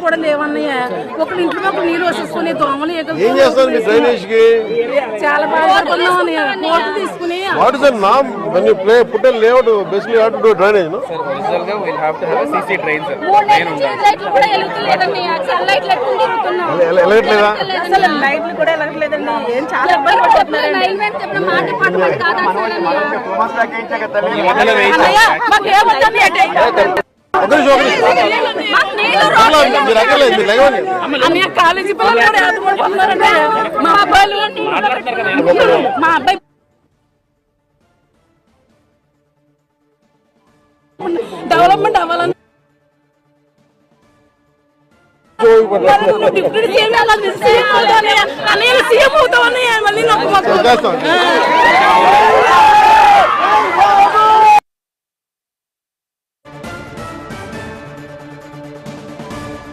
కూడా లేవన్నయ్య. ఒకళ్ళు ఇంట్లో ఒక నీళ్ళు వచ్చేసుకుని దోమలు ఏం చేస్తారు మీ డ్రైనేజ్ కి? చాలా బాధపడుతున్నాం అన్నయ్య. కోట్లు తీసుకుని what is the name when you play put a layout basically you have to do drainage no sir original ga we'll have to have a CC drain sir drain ఉండాలి. లైట్లు కూడా ఎలుగుతలేదన్నయ్య. చాలా లైట్లు ఎట్టుకుని తిరుగుతున్నాం. ఎలగట్లేదా? అసలు లైట్లు కూడా ఎలగట్లేదండి. ఏం చాలా ఇబ్బంది పడుతున్నారు. లైన్మెన్ చెప్పిన మాట పట్టుబడి కాదా అన్నయ్య. మాకు ఏమొద్దన్నయ్య అన్నయ్య. కాలేజీ పిల్లలు కూడా ఆదుకుంటున్నారండి. మా అబ్బాయిలు మా అబ్బాయి డెవలప్మెంట్ అవ్వాలని డిప్యూటీ సీఎం అన్నయ్య సీఎం అవుతామన్నయ్య. మళ్ళీ నాకు